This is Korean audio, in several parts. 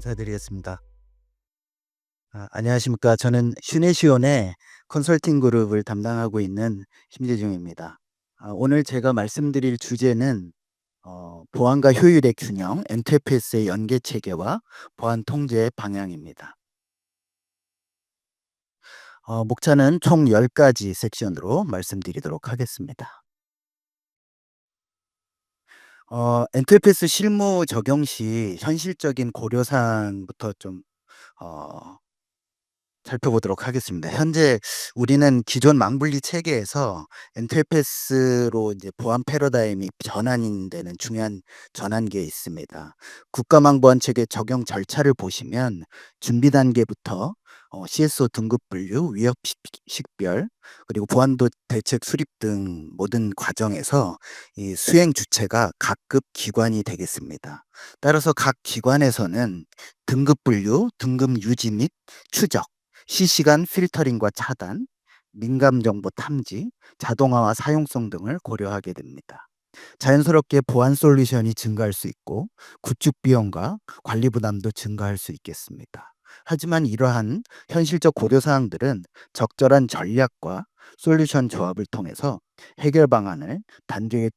인사드리겠습니다. 안녕하십니까. 저는 슈네시온의 컨설팅 그룹을 담당하고 있는 심재중입니다. 오늘 제가 말씀드릴 주제는 보안과 효율의 균형, NTFS의 연계 체계와 보안 통제의 방향입니다. 목차는 총 10가지 섹션으로 말씀드리도록 하겠습니다. NTFS 실무 적용 시 현실적인 고려사항부터 좀 어, 살펴보도록 하겠습니다. 현재 우리는 기존 망분리 체계에서 NTFS로 이제 보안 패러다임이 전환이 되는 중요한 전환기에 있습니다. 국가망보안 체계 적용 절차를 보시면 준비 단계부터 CSO 등급 분류, 위협 식별, 그리고 보안도 대책 수립 등 모든 과정에서 이 수행 주체가 각급 기관이 되겠습니다. 따라서 각 기관에서는 등급 분류, 등급 유지 및 추적, 실시간 필터링과 차단, 민감 정보 탐지, 자동화와 사용성 등을 고려하게 됩니다. 자연스럽게 보안 솔루션이 증가할 수 있고 구축 비용과 관리 부담도 증가할 수 있겠습니다. 하지만 이러한 현실적 고려 사항들은 적절한 전략과 솔루션 조합을 통해서 해결 방안을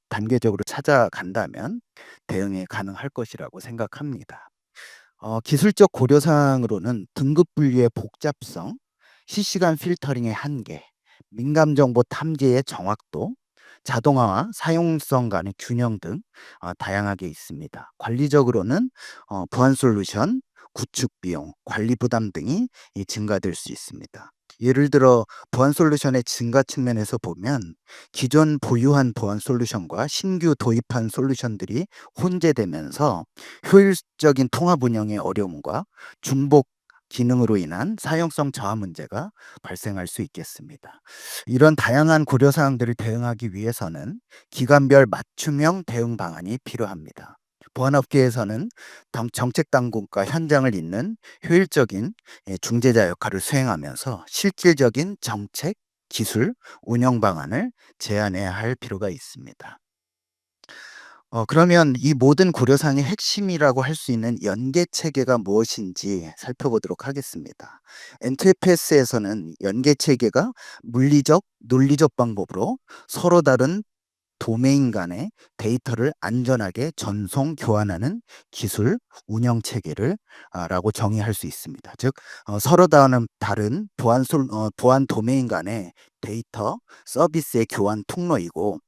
단계적으로 찾아간다면 대응이 가능할 것이라고 생각합니다. 기술적 고려사항으로는 등급 분류의 복잡성, 실시간 필터링의 한계, 민감 정보 탐지의 정확도, 자동화와 사용성 간의 균형 등 다양하게 있습니다. 관리적으로는 보안 솔루션, 구축 비용, 관리 부담 등이 증가될 수 있습니다. 예를 들어 보안 솔루션의 증가 측면에서 보면 기존 보유한 보안 솔루션과 신규 도입한 솔루션들이 혼재되면서 효율적인 통합 운영의 어려움과 중복 기능으로 인한 사용성 저하 문제가 발생할 수 있겠습니다. 이런 다양한 고려 사항들을 대응하기 위해서는 기관별 맞춤형 대응 방안이 필요합니다. 보안업계에서는 정책 당국과 현장을 잇는 효율적인 중재자 역할을 수행하면서 실질적인 정책, 기술, 운영 방안을 제안해야 할 필요가 있습니다. 그러면 이 모든 고려사항의 핵심이라고 할 수 있는 연계 체계가 무엇인지 살펴보도록 하겠습니다. NTFS에서는 연계 체계가 물리적, 논리적 방법으로 서로 다른 도메인 간의 데이터를 안전하게 전송 교환하는 기술 운영 체계를 라고 정의할 수 있습니다. 즉 서로 다른 보안 도메인 간의 데이터 서비스의 교환 통로이고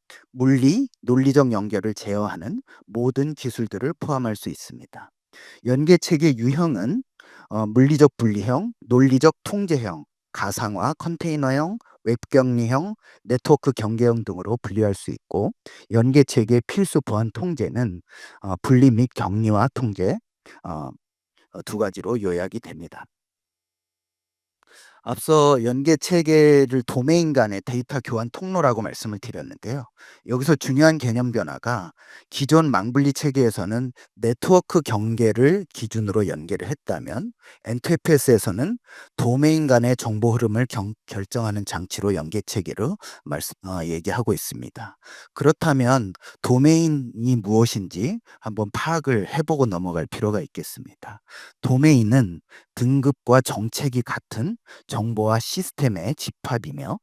논리적 연결을 제어하는 모든 기술들을 포함할 수 있습니다. 연계 체계 유형은 물리적 분리형, 논리적 통제형, 가상화, 컨테이너형, 웹격리형, 네트워크 경계형 등으로 분류할 수 있고 연계 체계 필수 보안 통제는 분리 및 격리와 통제 어, 두 가지로 요약이 됩니다. 앞서 연계 체계를 도메인 간의 데이터 교환 통로라고 말씀을 드렸는데요. 여기서 중요한 개념 변화가 기존 망분리 체계에서는 네트워크 경계를 기준으로 연계를 했다면 NTFS에서는 도메인 간의 정보 흐름을 결정하는 장치로 연계 체계로 얘기하고 있습니다. 그렇다면 도메인이 무엇인지 한번 파악을 해보고 넘어갈 필요가 있겠습니다. 도메인은 등급과 정책이 같은 정보와 시스템의 집합이며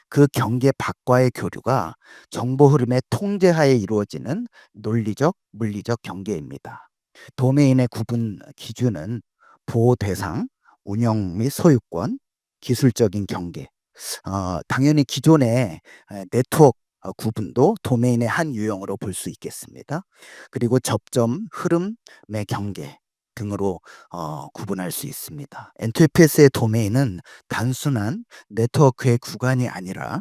그 경계 밖과의 교류가 정보 흐름의 통제하에 이루어지는 논리적, 물리적 경계입니다. 도메인의 구분 기준은 보호 대상, 운영 및 소유권, 기술적인 경계. 당연히 기존의 네트워크 구분도 도메인의 한 유형으로 볼 수 있겠습니다. 그리고 접점, 흐름의 경계 등으로 구분할 수 있습니다. NTFS의 도메인은 단순한 네트워크의 구간이 아니라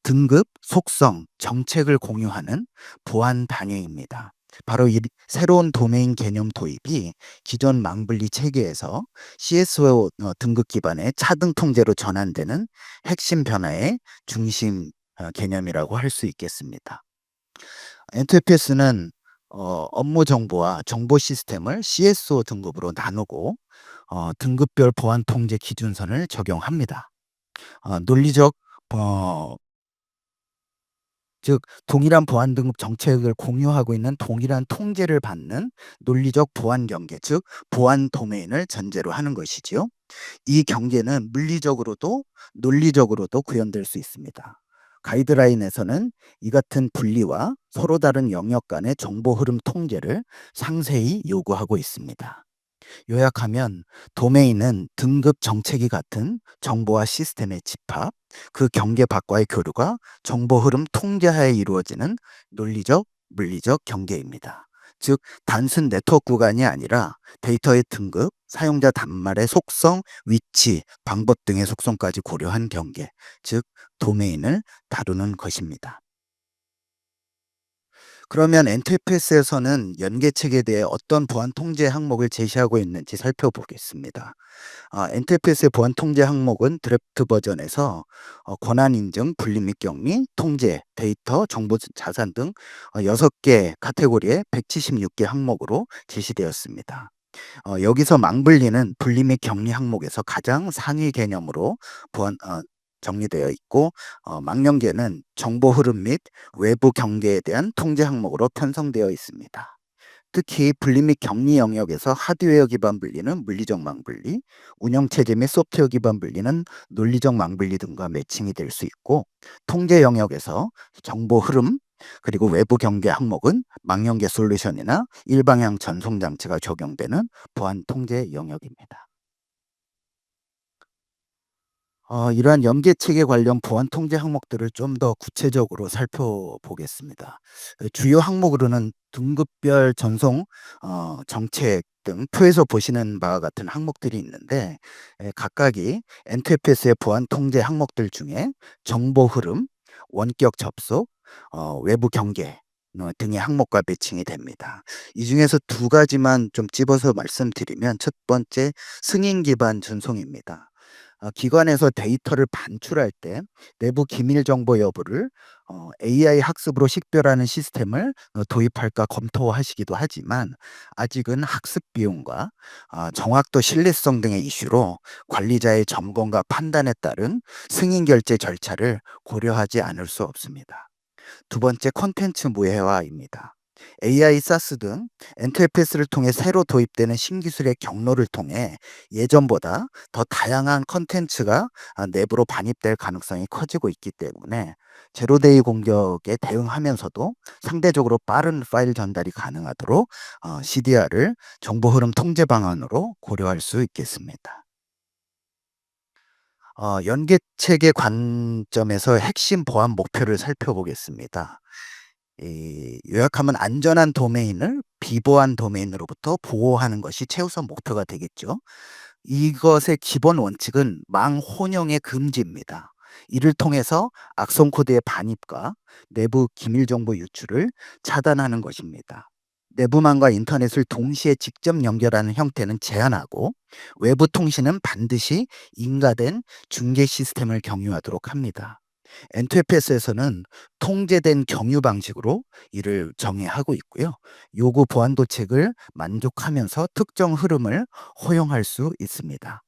등급, 속성, 정책을 공유하는 보안 단위입니다. 바로 이 새로운 도메인 개념 도입이 기존 망분리 체계에서 CSO 등급 기반의 차등 통제로 전환되는 핵심 변화의 중심 개념이라고 할 수 있겠습니다. NTFS는 업무 정보와 정보 시스템을 CSO 등급으로 나누고 등급별 보안 통제 기준선을 적용합니다. 논리적 어, 즉 동일한 보안 등급 정책을 공유하고 있는 동일한 통제를 받는 논리적 보안 경계, 즉 보안 도메인을 전제로 하는 것이지요. 이 경계는 물리적으로도 논리적으로도 구현될 수 있습니다. 가이드라인에서는 이 같은 분리와 서로 다른 영역 간의 정보 흐름 통제를 상세히 요구하고 있습니다. 요약하면 도메인은 등급 정체기 같은 정보와 시스템의 집합, 그 경계 밖과의 교류가 정보 흐름 통제하에 이루어지는 논리적, 물리적 경계입니다. 즉 단순 네트워크 구간이 아니라 데이터의 등급, 사용자 단말의 속성, 위치, 방법 등의 속성까지 고려한 경계, 즉 도메인을 다루는 것입니다. 그러면 NTFS에서는 연계책에 대해 어떤 보안 통제 항목을 제시하고 있는지 살펴보겠습니다. NTFS의 보안 통제 항목은 드래프트 버전에서 권한 인증, 분리 및 격리, 통제, 데이터, 정보 자산 등 6개 카테고리의 176개 항목으로 제시되었습니다. 여기서 망분리는 분리 및 격리 항목에서 가장 상위 개념으로 보안 정리되어 있고, 망령계는 정보 흐름 및 외부 경계에 대한 통제 항목으로 편성되어 있습니다. 특히 분리 및 격리 영역에서 하드웨어 기반 분리는 물리적 망분리, 운영체제 및 소프트웨어 기반 분리는 논리적 망분리 등과 매칭이 될 수 있고, 통제 영역에서 정보 흐름, 그리고 외부 경계 항목은 망령계 솔루션이나 일방향 전송 장치가 적용되는 보안 통제 영역입니다. 이러한 연계 체계 관련 보안 통제 항목들을 좀 더 구체적으로 살펴보겠습니다. 주요 항목으로는 등급별 전송 정책 등 표에서 보시는 바와 같은 항목들이 있는데, 각각이 NTFS의 보안 통제 항목들 중에 정보 흐름, 원격 접속, 외부 경계 등의 항목과 매칭이 됩니다. 이 중에서 두 가지만 좀 집어서 말씀드리면, 첫 번째 승인 기반 전송입니다. 기관에서 데이터를 반출할 때 내부 기밀 정보 여부를 AI 학습으로 식별하는 시스템을 도입할까 검토하시기도 하지만, 아직은 학습 비용과 정확도 신뢰성 등의 이슈로 관리자의 점검과 판단에 따른 승인 결제 절차를 고려하지 않을 수 없습니다. 두 번째, 콘텐츠 무해화입니다. AI, 사스 등 NTFS를 통해 새로 도입되는 신기술의 경로를 통해 예전보다 더 다양한 콘텐츠가 내부로 반입될 가능성이 커지고 있기 때문에 제로데이 공격에 대응하면서도 상대적으로 빠른 파일 전달이 가능하도록 CDR을 정보 흐름 통제 방안으로 고려할 수 있겠습니다. 연계 체계 관점에서 핵심 보안 목표를 살펴보겠습니다. 요약하면 안전한 도메인을 비보안 도메인으로부터 보호하는 것이 최우선 목표가 되겠죠. 이것의 기본 원칙은 망혼용의 금지입니다. 이를 통해서 악성 코드의 반입과 내부 기밀 정보 유출을 차단하는 것입니다. 내부망과 인터넷을 동시에 직접 연결하는 형태는 제한하고, 외부 통신은 반드시 인가된 중계 시스템을 경유하도록 합니다. NTFS에서는 통제된 경유 방식으로 이를 정의하고 있고요. 요구 보안도책을 만족하면서 특정 흐름을 허용할 수 있습니다.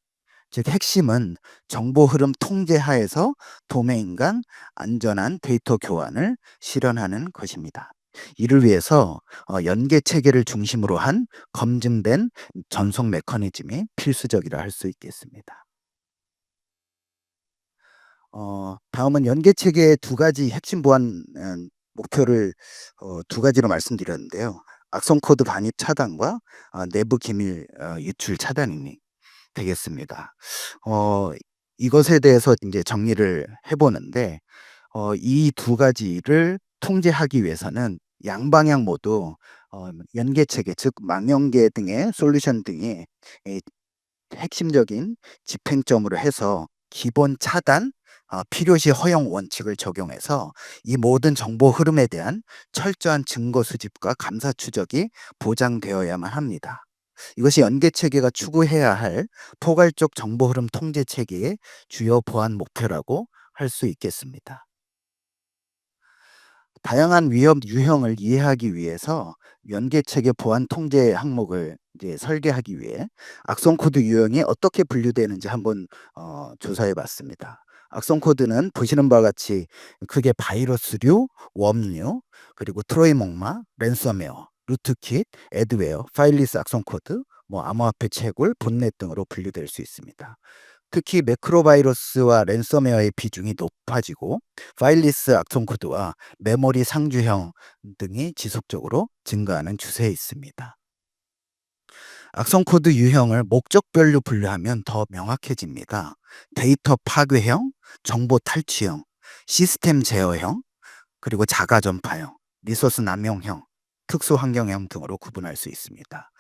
즉 핵심은 정보 흐름 통제 하에서 도메인 간 안전한 데이터 교환을 실현하는 것입니다. 이를 위해서 연계 체계를 중심으로 한 검증된 전송 메커니즘이 필수적이라 할 수 있겠습니다. 다음은 연계 체계의 두 가지 핵심 보안 목표를 두 가지로 말씀드렸는데요. 악성 코드 반입 차단과 내부 기밀 유출 차단이 되겠습니다. 어 이것에 대해서 이제 정리를 해 보는데, 이 두 가지를 통제하기 위해서는 양방향 모두 연계 체계, 즉 망연계 등의 솔루션 등이 이 핵심적인 집행점으로 해서 기본 차단, 필요시 허용 원칙을 적용해서 이 모든 정보 흐름에 대한 철저한 증거 수집과 감사 추적이 보장되어야만 합니다. 이것이 연계 체계가 추구해야 할 포괄적 정보 흐름 통제 체계의 주요 보안 목표라고 할 수 있겠습니다. 다양한 위험 유형을 이해하기 위해서 연계 체계 보안 통제 항목을 이제 설계하기 위해 악성 코드 유형이 어떻게 분류되는지 한번 조사해 봤습니다. 악성 코드는 보시는 바와 같이 크게 바이러스류, 웜류, 그리고 트로이 목마, 랜섬웨어, 루트킷, 애드웨어, 파일리스 악성 코드, 뭐 암호화폐 채굴, 봇넷 등으로 분류될 수 있습니다. 특히 매크로바이러스와 랜섬웨어의 비중이 높아지고 파일리스 악성 코드와 메모리 상주형 등이 지속적으로 증가하는 추세에 있습니다. 악성 코드 유형을 목적별로 분류하면 더 명확해집니다. 데이터 파괴형, 정보 탈취형, 시스템 제어형, 그리고 자가 전파형, 리소스 남용형, 특수 환경형 등으로 구분할 수 있습니다.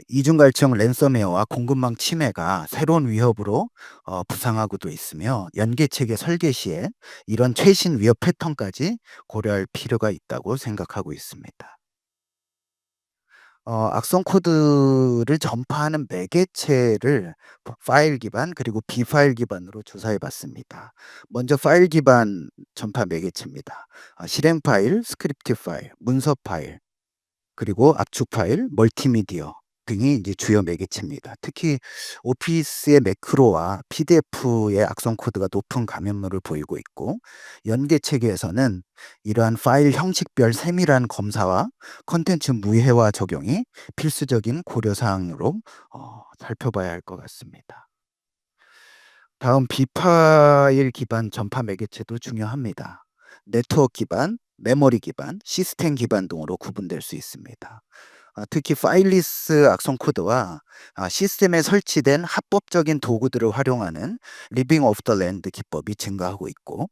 이중갈취형 랜섬웨어와 공급망 침해가 새로운 위협으로 부상하고도 있으며 연계 체계 설계 시에 이런 최신 위협 패턴까지 고려할 필요가 있다고 생각하고 있습니다. 악성 코드를 전파하는 매개체를 파일 기반 그리고 비파일 기반으로 조사해 봤습니다. 먼저 파일 기반 전파 매개체입니다. 실행 파일, 스크립트 파일, 문서 파일, 그리고 압축 파일, 멀티미디어 등이 이제 주요 매개체입니다. 특히 오피스의 매크로와 PDF의 악성 코드가 높은 감염률을 보이고 있고 연계 체계에서는 이러한 파일 형식별 세밀한 검사와 콘텐츠 무해화 적용이 필수적인 고려 사항으로 살펴봐야 할 것 같습니다. 다음 비파일 기반 전파 매개체도 중요합니다. 네트워크 기반, 메모리 기반, 시스템 기반 등으로 구분될 수 있습니다. 특히 파일리스 악성 코드와 시스템에 설치된 합법적인 도구들을 활용하는 리빙 오프 더 랜드 기법이 증가하고 있고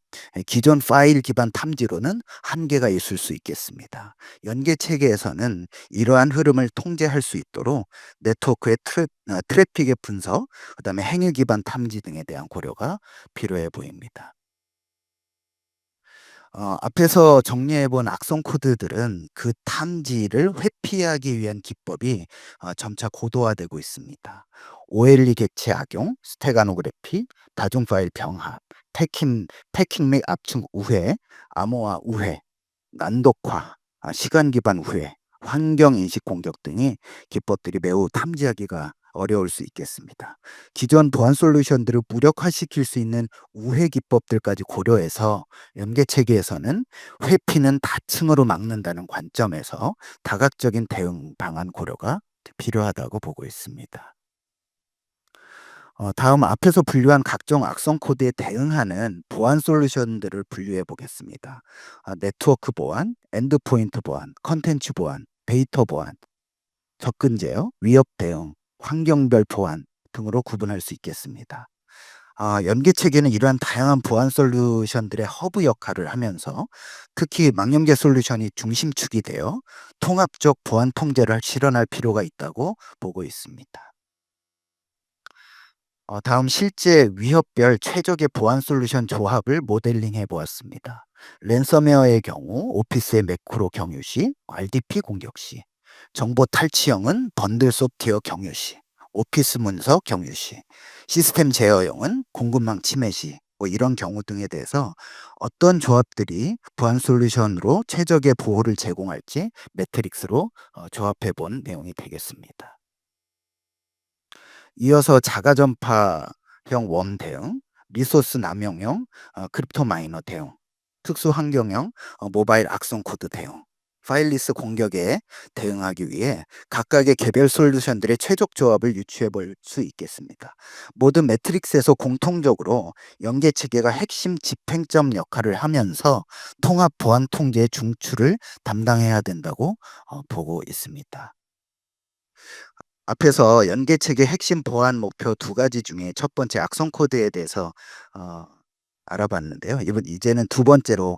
기존 파일 기반 탐지로는 한계가 있을 수 있겠습니다. 연계 체계에서는 이러한 흐름을 통제할 수 있도록 네트워크의 트래픽의 분석, 그다음에 행위 기반 탐지 등에 대한 고려가 필요해 보입니다. 앞에서 정리해 본 악성 코드들은 그 탐지를 회피하기 위한 기법이 점차 고도화되고 있습니다. OLE 객체 악용, 스테가노그래피, 다중 파일 병합, 패킹 및 압축 우회, 암호화 우회, 난독화, 시간 기반 우회, 환경 인식 공격 등이 기법들이 매우 탐지하기가 어려울 수 있겠습니다. 기존 보안 솔루션들을 무력화시킬 수 있는 우회 기법들까지 고려해서 연계 체계에서는 회피는 다층으로 막는다는 관점에서 다각적인 대응 방안 고려가 필요하다고 보고 있습니다. 다음 앞에서 분류한 각종 악성 코드에 대응하는 보안 솔루션들을 분류해 보겠습니다. 네트워크 보안, 엔드포인트 보안, 컨텐츠 보안, 데이터 보안, 접근 제어, 위협 대응, 환경별 보안 등으로 구분할 수 있겠습니다. 연계 체계는 이러한 다양한 보안 솔루션들의 허브 역할을 하면서 특히 망연계 솔루션이 중심축이 되어 통합적 보안 통제를 실현할 필요가 있다고 보고 있습니다. 다음 실제 위협별 최적의 보안 솔루션 조합을 모델링해 보았습니다. 랜섬웨어의 경우 오피스의 매크로 경유 시, RDP 공격 시, 정보 탈취형은 번들 소프트웨어 경유 시, 오피스 문서 경유 시, 시스템 제어형은 공급망 침해 시, 뭐 이런 경우 등에 대해서 어떤 조합들이 보안 솔루션으로 최적의 보호를 제공할지 매트릭스로 조합해 본 내용이 되겠습니다. 이어서 자가전파형 웜 대응, 리소스 남용형 크립토 마이너 대응, 특수 환경형 모바일 악성 코드 대응, 파일리스 공격에 대응하기 위해 각각의 개별 솔루션들의 최적 조합을 유추해 볼 수 있겠습니다. 모든 매트릭스에서 공통적으로 연계 체계가 핵심 집행점 역할을 하면서 통합 보안 통제의 중추를 담당해야 된다고 보고 있습니다. 앞에서 연계체계 핵심 보안 목표 두 가지 중에 첫 번째 악성 코드에 대해서 어 알아봤는데요. 이제는 두 번째로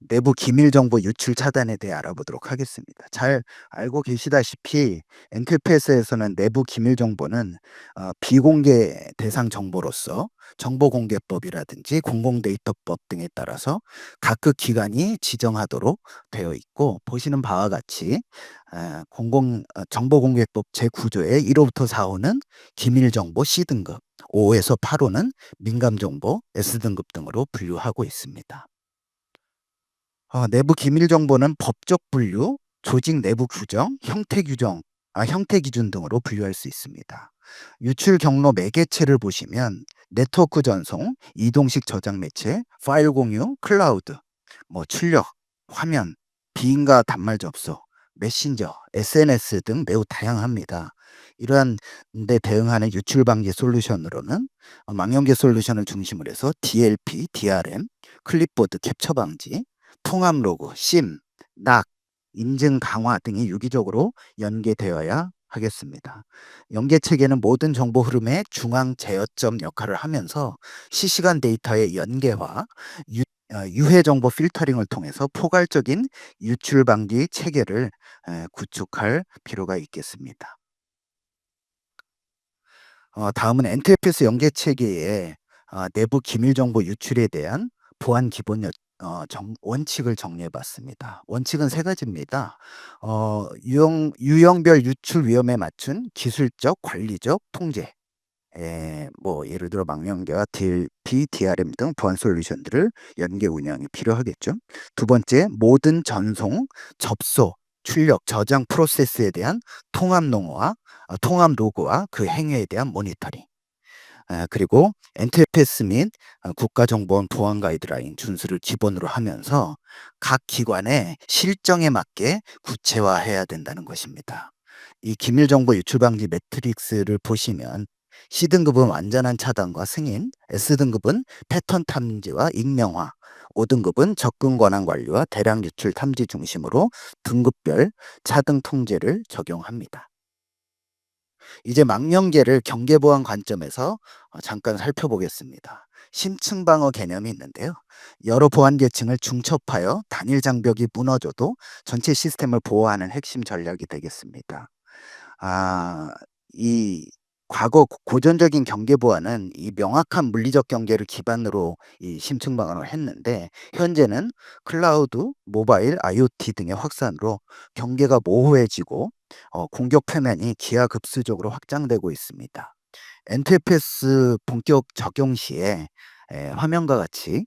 내부 기밀 정보 유출 차단에 대해 알아보도록 하겠습니다. 잘 알고 계시다시피 엔크리프트에서는 내부 기밀 정보는 비공개 대상 정보로서 정보공개법이라든지 공공데이터법 등에 따라서 각급 기관이 지정하도록 되어 있고 보시는 바와 같이 정보공개법 제9조의 1호부터 4호는 기밀 정보 C등급, 5에서 8호는 민감 정보 S등급 등으로 분류하고 있습니다. 내부 기밀 정보는 법적 분류, 조직 내부 규정, 형태 규정 형태 기준 등으로 분류할 수 있습니다. 유출 경로 매개체를 보시면 네트워크 전송, 이동식 저장 매체, 파일 공유, 클라우드, 출력, 화면, 비인가 단말 접속, 메신저, SNS 등 매우 다양합니다. 이러한 데 대응하는 유출 방지 솔루션으로는 망연계 솔루션을 중심으로 해서 DLP, DRM, 클립보드 캡처 방지, 통합 로그, 심, 낙, 인증 강화 등이 유기적으로 연계되어야 하겠습니다. 연계 체계는 모든 정보 흐름의 중앙 제어점 역할을 하면서 실시간 데이터의 연계와 유해 정보 필터링을 통해서 포괄적인 유출 방지 체계를 구축할 필요가 있겠습니다. 다음은 NTFS 연계 체계의 내부 기밀 정보 유출에 대한 보안 기본 원칙을 정리해 봤습니다. 원칙은 세 가지입니다. 유형별 유출 위험에 맞춘 기술적, 관리적 통제. 예를 들어 망연계와 DLP, DRM 등 보안 솔루션들을 연계 운영이 필요하겠죠. 두 번째, 모든 전송, 접속, 출력, 저장 프로세스에 대한 통합 로그와 그 행위에 대한 모니터링. 그리고 NTFS 및 국가정보원 보안 가이드라인 준수를 기본으로 하면서 각 기관의 실정에 맞게 구체화해야 된다는 것입니다. 이 기밀정보 유출 방지 매트릭스를 보시면 C등급은 완전한 차단과 승인, S등급은 패턴 탐지와 익명화, 5등급은 접근 권한 관리와 대량 유출 탐지 중심으로 등급별 차등 통제를 적용합니다. 이제 망연계를 경계보안 관점에서 잠깐 살펴보겠습니다. 심층 방어 개념이 있는데요. 여러 보안 계층을 중첩하여 단일 장벽이 무너져도 전체 시스템을 보호하는 핵심 전략이 되겠습니다. 아, 이 과거 고전적인 경계 보안은 이 명확한 물리적 경계를 기반으로 이 심층 방어를 했는데 현재는 클라우드, 모바일, IoT 등의 확산으로 경계가 모호해지고 공격 표면이 기하급수적으로 확장되고 있습니다. NTFS 본격 적용 시에 화면과 같이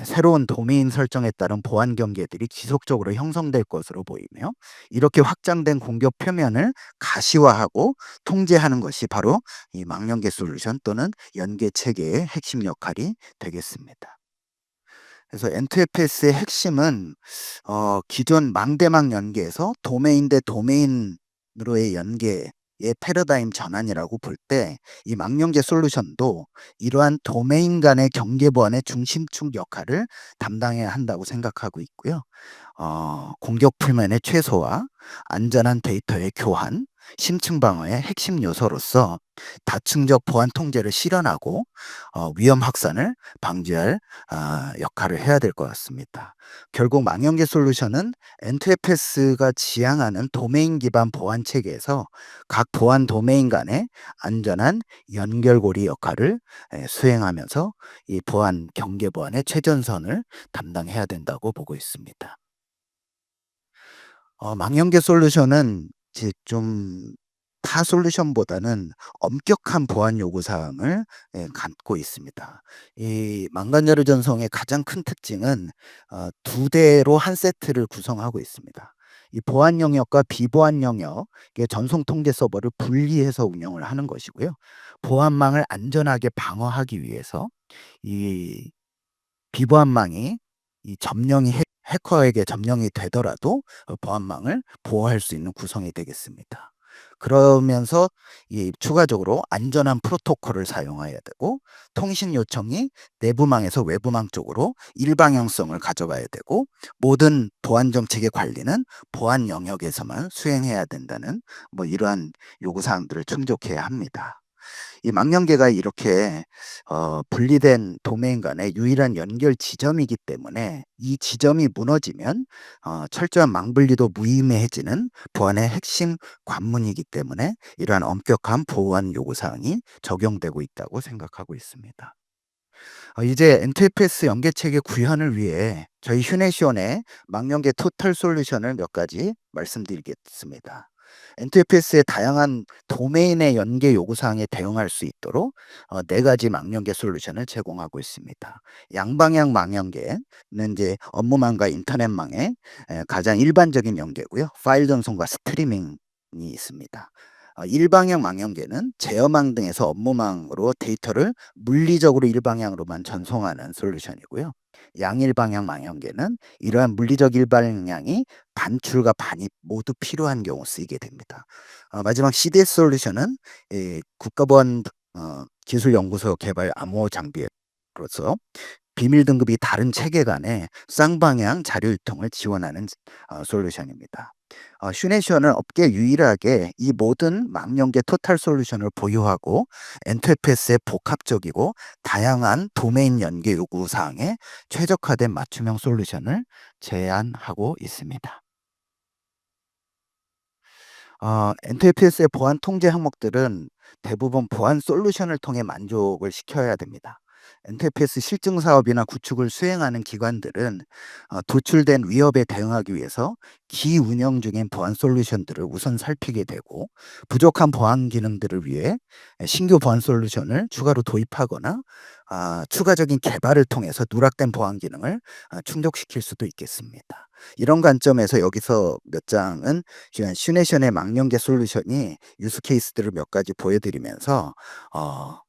새로운 도메인 설정에 따른 보안 경계들이 지속적으로 형성될 것으로 보이며 이렇게 확장된 공격 표면을 가시화하고 통제하는 것이 바로 이 망연계 솔루션 또는 연계 체계의 핵심 역할이 되겠습니다. 그래서 NTFS의 핵심은 기존 망대망 연계에서 도메인 대 도메인으로의 연계의 패러다임 전환이라고 볼 때 이 망연계 솔루션도 이러한 도메인 간의 경계 보안의 중심축 역할을 담당해야 한다고 생각하고 있고요. 공격 풀면의 최소화, 안전한 데이터의 교환, 심층 방어의 핵심 요소로서 다층적 보안 통제를 실현하고 위험 확산을 방지할 역할을 해야 될 것 같습니다. 결국 망연계 솔루션은 NTFS가 지향하는 도메인 기반 보안 체계에서 각 보안 도메인 간의 안전한 연결고리 역할을 수행하면서 이 보안 경계 보안의 최전선을 담당해야 된다고 보고 있습니다. 망연계 솔루션은 이제 좀 타 솔루션보다는 엄격한 보안 요구 사항을 갖고 있습니다. 이 망간자료 전송의 가장 큰 특징은 두 대로 한 세트를 구성하고 있습니다. 이 보안 영역과 비보안 영역의 전송 통제 서버를 분리해서 운영을 하는 것이고요. 보안망을 안전하게 방어하기 위해서 이 비보안망이 이 점령이 해커에게 점령이 되더라도 보안망을 보호할 수 있는 구성이 되겠습니다. 그러면서 이 추가적으로 안전한 프로토콜을 사용해야 되고 통신 요청이 내부망에서 외부망 쪽으로 일방향성을 가져가야 되고 모든 보안 정책의 관리는 보안 영역에서만 수행해야 된다는 이러한 요구 사항들을 충족해야 합니다. 이 망연계가 이렇게 분리된 도메인 간의 유일한 연결 지점이기 때문에 이 지점이 무너지면 철저한 망분리도 무의미해지는 보안의 핵심 관문이기 때문에 이러한 엄격한 보안 요구사항이 적용되고 있다고 생각하고 있습니다. 이제 NTFS 연계체계 구현을 위해 저희 휴네시온의 망연계 토탈 솔루션을 몇 가지 말씀드리겠습니다. NTFS의 다양한 도메인의 연계 요구사항에 대응할 수 있도록 네 가지 망연계 솔루션을 제공하고 있습니다. 양방향 망연계는 이제 업무망과 인터넷망의 가장 일반적인 연계고요. 파일 전송과 스트리밍 있습니다. 일방향 망연계는 제어망 등에서 업무망으로 데이터를 물리적으로 일방향으로만 전송하는 솔루션이고요. 양일방향 망연계는 이러한 물리적 일방향이 반출과 반입 모두 필요한 경우 쓰이게 됩니다. 마지막 CDS 솔루션은 국가보안 기술연구소 개발 암호 장비로서 비밀 등급이 다른 체계 간의 쌍방향 자료 유통을 지원하는 솔루션입니다. 슈네시어는 업계 유일하게 이 모든 망연계 토탈 솔루션을 보유하고 엔터페이스의 복합적이고 다양한 도메인 연계 요구 사항에 최적화된 맞춤형 솔루션을 제안하고 있습니다. 엔터페이스의 보안 통제 항목들은 대부분 보안 솔루션을 통해 만족을 시켜야 됩니다. 엔터페이스 실증 사업이나 구축을 수행하는 기관들은 도출된 위협에 대응하기 위해서 기운영 중인 보안 솔루션들을 우선 살피게 되고 부족한 보안 기능들을 위해 신규 보안 솔루션을 추가로 도입하거나 추가적인 개발을 통해서 누락된 보안 기능을 충족시킬 수도 있겠습니다. 이런 관점에서 여기서 몇 장은 슈네션의 망연계 솔루션이 유스 케이스들을 몇 가지 보여드리면서 어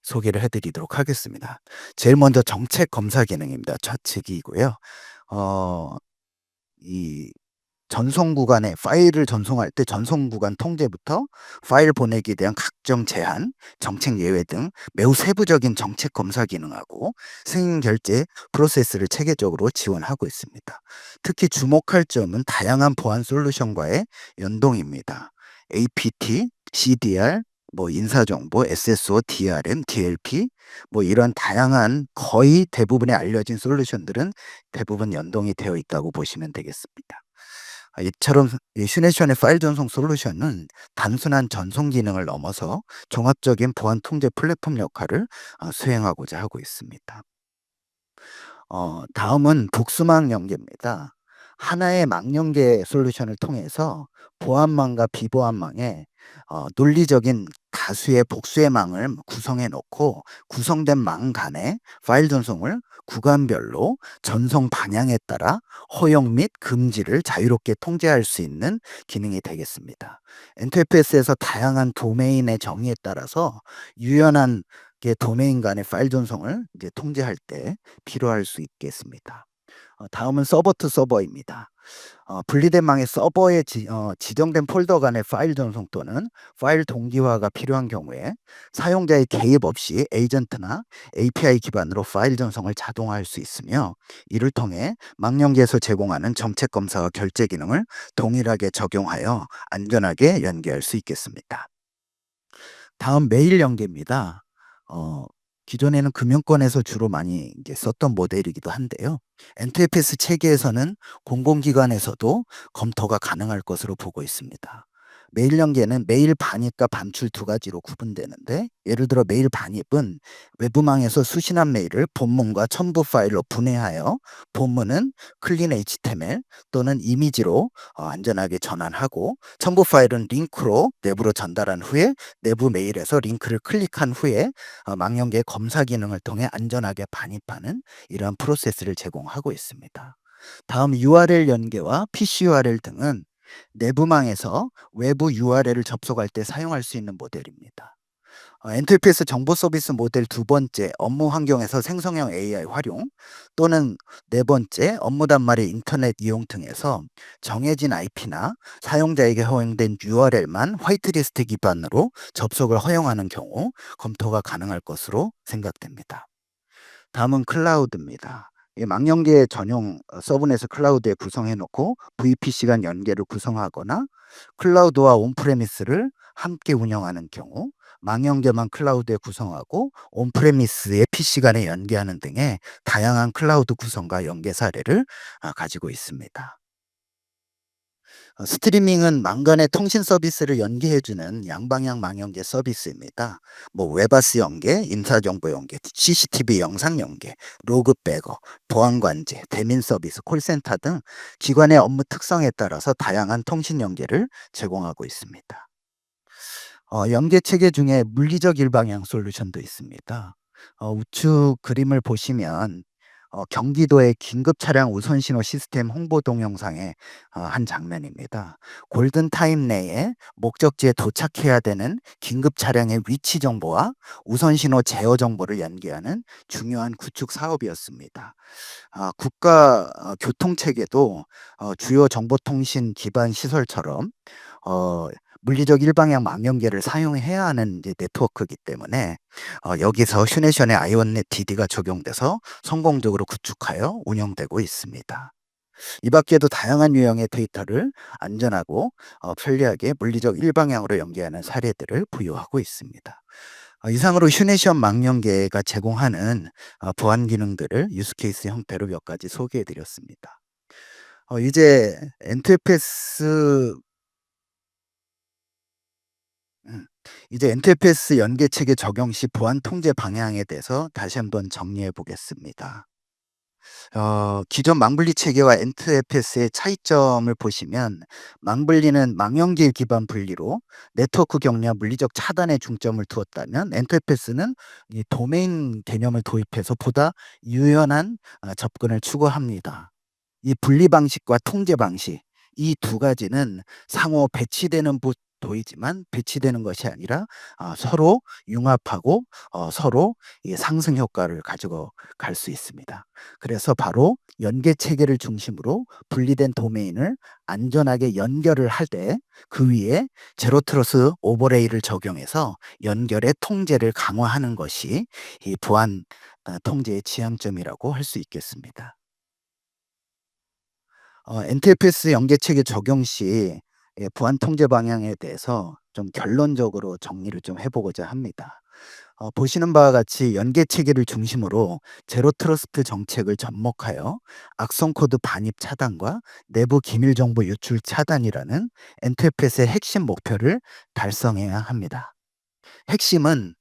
소개를 해 드리도록 하겠습니다. 제일 먼저 정책 검사 기능입니다. 좌측이고요. 어 이 전송 구간에 파일을 전송할 때 전송 구간 통제부터 파일 보내기에 대한 각종 제한, 정책 예외 등 매우 세부적인 정책 검사 기능하고 승인 결제 프로세스를 체계적으로 지원하고 있습니다. 특히 주목할 점은 다양한 보안 솔루션과의 연동입니다. APT, CDR, 인사정보, SSO, DRM, DLP 이런 다양한 거의 대부분의 알려진 솔루션들은 대부분 연동이 되어 있다고 보시면 되겠습니다. 이처럼 이 슈네션의 파일 전송 솔루션은 단순한 전송 기능을 넘어서 종합적인 보안 통제 플랫폼 역할을 수행하고자 하고 있습니다. 다음은 복수망 연계입니다. 하나의 망연계 솔루션을 통해서 보안망과 비보안망에 논리적인 다수의 복수의 망을 구성해 놓고 구성된 망 간의 파일 전송을 구간별로 전송 방향에 따라 허용 및 금지를 자유롭게 통제할 수 있는 기능이 되겠습니다. NTFS에서 다양한 도메인의 정의에 따라서 유연한 도메인 간의 파일 전송을 이제 통제할 때 필요할 수 있겠습니다. 다음은 서버 투 서버입니다. 분리된 망의 서버에 지정된 폴더 간의 파일 전송 또는 파일 동기화가 필요한 경우에 사용자의 개입 없이 에이전트나 API 기반으로 파일 전송을 자동화할 수 있으며 이를 통해 망연계에서 제공하는 정책 검사와 결제 기능을 동일하게 적용하여 안전하게 연계할 수 있겠습니다. 다음 메일 연계입니다. 어 기존에는 금융권에서 주로 많이 이제 썼던 모델이기도 한데요. NTFS 체계에서는 공공기관에서도 검토가 가능할 것으로 보고 있습니다. 메일 연계는 메일 반입과 반출 두 가지로 구분되는데 예를 들어 메일 반입은 외부망에서 수신한 메일을 본문과 첨부 파일로 분해하여 본문은 클린 HTML 또는 이미지로 안전하게 전환하고 첨부 파일은 링크로 내부로 전달한 후에 내부 메일에서 링크를 클릭한 후에 망연계 검사 기능을 통해 안전하게 반입하는 이러한 프로세스를 제공하고 있습니다. 다음 URL 연계와 PC URL 등은 내부망에서 외부 URL을 접속할 때 사용할 수 있는 모델입니다. 엔터페이스 정보 서비스 모델 두 번째 업무 환경에서 생성형 AI 활용 또는 네 번째 업무 단말의 인터넷 이용 등에서 정해진 IP나 사용자에게 허용된 URL만 화이트리스트 기반으로 접속을 허용하는 경우 검토가 가능할 것으로 생각됩니다. 다음은 클라우드입니다. 이 망연계 전용 서브넷을 클라우드에 구성해 놓고 VPC 간 연계를 구성하거나 클라우드와 온프레미스를 함께 운영하는 경우 망연계만 클라우드에 구성하고 온프레미스의 PC 간에 연계하는 등의 다양한 클라우드 구성과 연계 사례를 가지고 있습니다. 스트리밍은 망간의 통신 서비스를 연계해주는 양방향 망연계 서비스입니다. 웨바스 연계, 인사정보 연계, CCTV 영상 연계, 로그 백업, 보안관제, 대민 서비스, 콜센터 등 기관의 업무 특성에 따라서 다양한 통신 연계를 제공하고 있습니다. 연계 체계 중에 물리적 일방향 솔루션도 있습니다. 우측 그림을 보시면 경기도의 긴급 차량 우선 신호 시스템 홍보 동영상의 한 장면입니다. 골든 타임 내에 목적지에 도착해야 되는 긴급 차량의 위치 정보와 우선 신호 제어 정보를 연계하는 중요한 구축 사업이었습니다. 국가 교통 체계도 주요 정보통신 기반 시설처럼 어 물리적 일방향 망연계를 사용해야 하는 이제 네트워크이기 때문에 여기서 휴네션의 아이온넷 DD가 적용돼서 성공적으로 구축하여 운영되고 있습니다. 이 밖에도 다양한 유형의 데이터를 안전하고 편리하게 물리적 일방향으로 연계하는 사례들을 부여하고 있습니다. 이상으로 휴네션 망연계가 제공하는 보안 기능들을 유스케이스 형태로 몇 가지 소개해 드렸습니다. 이제 NTFS 음. 이제 NTFS 연계 체계 적용 시 보안 통제 방향에 대해서 다시 한번 정리해 보겠습니다. 기존 망분리 체계와 NTFS의 차이점을 보시면 망분리는 망연계 기반 분리로 네트워크 격리와 물리적 차단에 중점을 두었다면 NTFS는 이 도메인 개념을 도입해서 보다 유연한 접근을 추구합니다. 이 분리 방식과 통제 방식 이 두 가지는 상호 배치되는 도이지만 배치되는 것이 아니라 서로 융합하고 서로 이 상승 효과를 가지고 갈 수 있습니다. 그래서 바로 연계 체계를 중심으로 분리된 도메인을 안전하게 연결을 할 때 그 위에 제로 트러스 오버레이를 적용해서 연결의 통제를 강화하는 것이 이 보안 통제의 지향점이라고 할 수 있겠습니다. NTFS 연계 체계 적용 시 보안 통제 방향에 대해서 좀 결론적으로 정리를 좀 해 보고자 합니다. 보시는 바와 같이 연계 체계를 중심으로 제로 트러스트 정책을 접목하여 악성 코드 반입 차단과 내부 기밀 정보 유출 차단이라는 NTFS의 핵심 목표를 달성해야 합니다. 핵심은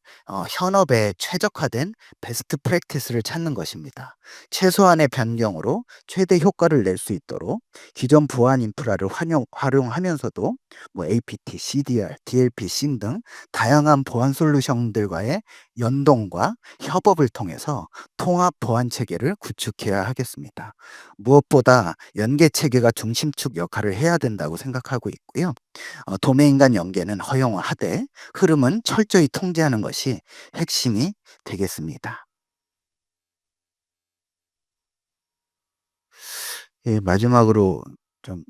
현업에 최적화된 베스트 프랙티스를 찾는 것입니다. 최소한의 변경으로 최대 효과를 낼 수 있도록 기존 보안 인프라를 활용하면서도 뭐 APT, CDR, DLP, 싱 등 다양한 보안 솔루션들과의 연동과 협업을 통해서 통합 보안 체계를 구축해야 하겠습니다. 무엇보다 연계 체계가 중심축 역할을 해야 된다고 생각하고 있고요. 도메인 간 연계는 허용하되 흐름은 철저히 통제하는 것이 핵심이 되겠습니다. 예, 마지막으로 좀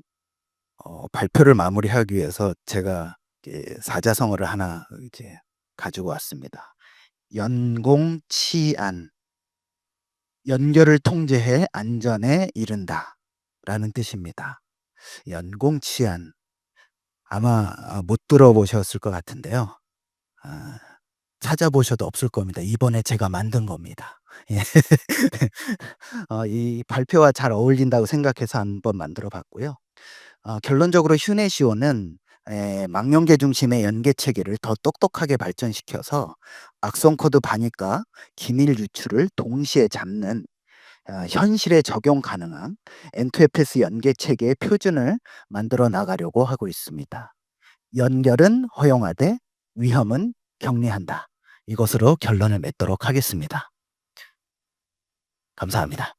발표를 마무리하기 위해서 제가 사자성어를 하나 이제 가지고 왔습니다. 연공치안, 연결을 통제해 안전에 이른다라는 뜻입니다. 연공치안 아마 못 들어보셨을 것 같은데요. 아 찾아보셔도 없을 겁니다. 이번에 제가 만든 겁니다. 예. 이 발표와 잘 어울린다고 생각해서 한번 만들어 봤고요. 결론적으로 휴네시오는 망연계 중심의 연계 체계를 더 똑똑하게 발전시켜서 악성 코드 반입과 기밀 유출을 동시에 잡는 현실에 적용 가능한 N2FS 연계 체계의 표준을 만들어 나가려고 하고 있습니다. 연결은 허용하되 위험은 격리한다. 이것으로 결론을 맺도록 하겠습니다. 감사합니다.